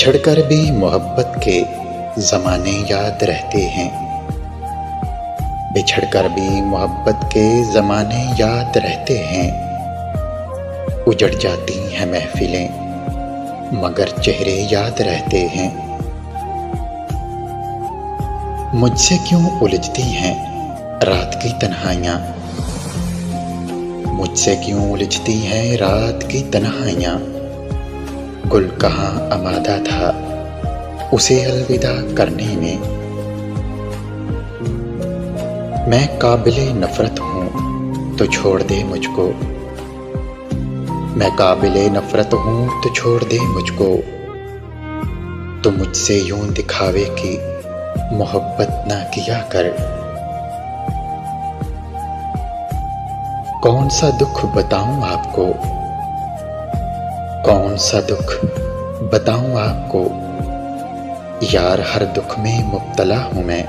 बिछड़कर भी मोहब्बत के ज़माने याद रहते हैं। बिछड़कर भी मोहब्बत के ज़माने याद रहते हैं। उजड़ जाती हैं महफिलें मगर चेहरे याद रहते हैं। मुझसे क्यों उलझती हैं रात की तन्हाइयाँ, मुझसे क्यों उलझती हैं रात की तन्हाइयाँ। गुल कहाँ आमादा था उसे अलविदा करने में। मैं काबिले नफरत हूँ तो छोड़ दे मुझको, मैं काबिले नफरत हूँ तो छोड़ दे मुझको। तो मुझसे यूं दिखावे की मोहब्बत ना किया कर। कौन सा दुख बताऊं आपको, कौन सा दुख बताऊं आपको। यार हर दुख में मुब्तला हूं मैं।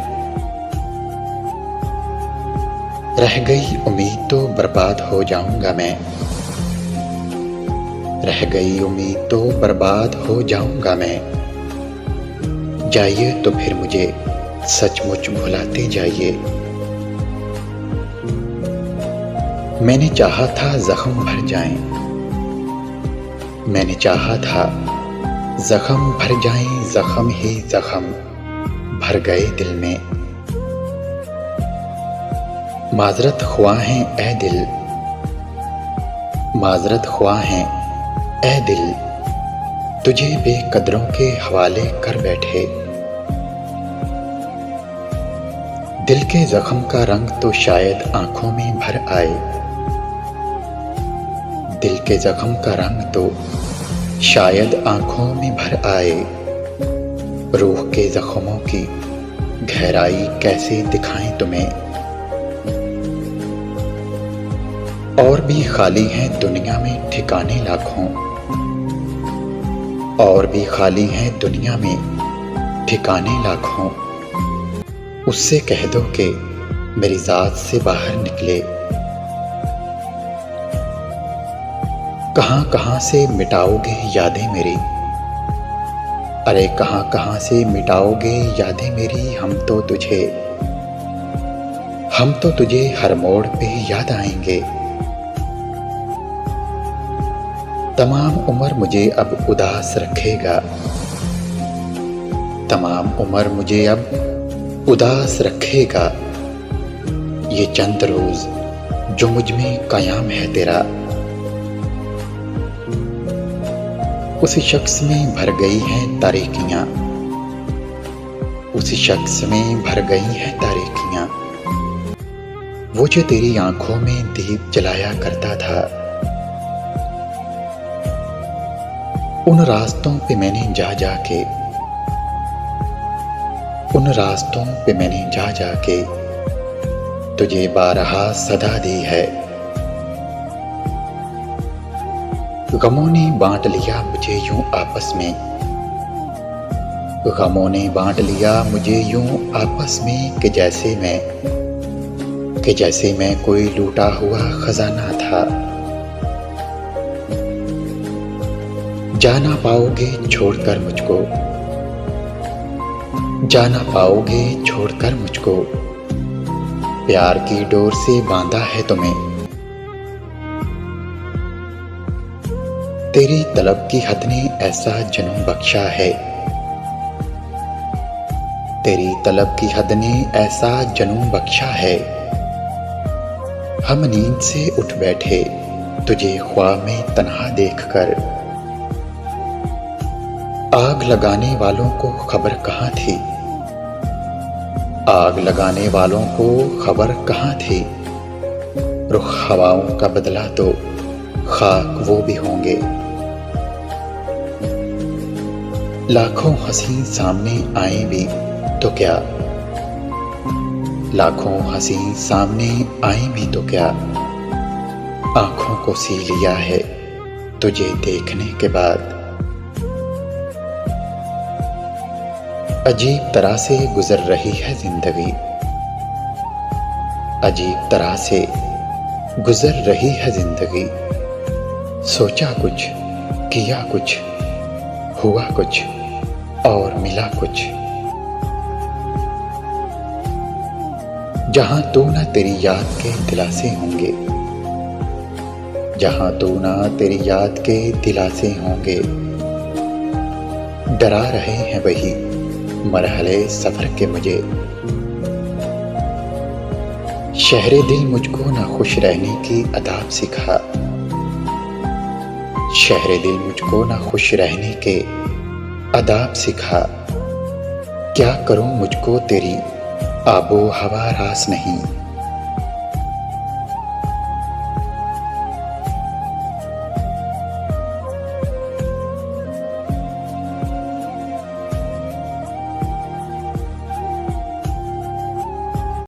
रह गई उम्मीद तो बर्बाद हो जाऊंगा मैं, रह गई उम्मीद तो बर्बाद हो जाऊंगा मैं। जाइए तो फिर मुझे सचमुच भुलाते जाइए। मैंने चाहा था जख्म भर जाएं, मैंने चाहा था जख्म भर जाएं, जख्म ही जख्म भर गए दिल में। माजरत ख्वाह हैं ए दिल, माजरत ख्वाह हैं ए दिल, तुझे बेकदरों के हवाले कर बैठे। दिल के जख्म का रंग तो शायद आंखों में भर आए, दिल के जख्म का रंग तो शायद आंखों में भर आए। रूह के जख्मों की गहराई कैसे दिखाएं तुम्हें। और भी खाली हैं दुनिया में ठिकाने लाखों, और भी खाली हैं दुनिया में ठिकाने लाखों। उससे कह दो कि मेरी जात से बाहर निकले। कहां कहां से मिटाओगे यादें मेरी, अरे कहां कहां से मिटाओगे यादें मेरी। हम तो तुझे हर मोड़ पे याद आएंगे। तमाम उम्र मुझे अब उदास रखेगा, तमाम उम्र मुझे अब उदास रखेगा। ये चंद रोज जो मुझ में कायम है तेरा। उस शख्स में भर गई हैं तारीकियां, उस शख्स में भर गई हैं तारीकियां। वो जो तेरी आंखों में दीप जलाया करता था। उन रास्तों पे मैंने जा जाके, उन रास्तों पे मैंने जा जाके तुझे बारहा सदा दी है। गमों ने बांट लिया मुझे यूं आपस में, गमों ने बांट लिया मुझे यूं आपस में कि जैसे मैं कोई लूटा हुआ खजाना था। जाना पाओगे छोड़कर मुझको, जाना पाओगे छोड़कर मुझको। प्यार की डोर से बांधा है तुम्हें। तेरी तलब की हद ने ऐसा जुनून बख्शा है, तेरी तलब की हद ने ऐसा जुनून बख्शा है। हम नींद से उठ बैठे तुझे ख्वाब में तन्हा देखकर। आग लगाने वालों को खबर कहाँ थी, आग लगाने वालों को खबर कहाँ थी। रुख हवाओं का बदला तो खाक वो भी होंगे। लाखों हसीन सामने आए भी तो क्या, लाखों हसीन सामने आए भी तो क्या। आंखों को सी लिया है तुझे देखने के बाद। अजीब तरह से गुजर रही है जिंदगी, अजीब तरह से गुजर रही है जिंदगी। सोचा कुछ, किया कुछ, हुआ कुछ, और मिला कुछ। जहां तू ना तेरी याद के दिलासे होंगे, जहां तू ना तेरी याद के दिलासे होंगे, डरा रहे हैं वही मरहले सफर के मुझे। शहरे दिल मुझको ना खुश रहने की आदाब सिखा, शहरे दिल मुझको ना खुश रहने के आदाब सिखा। क्या करूं मुझको तेरी आबो हवा रास नहीं,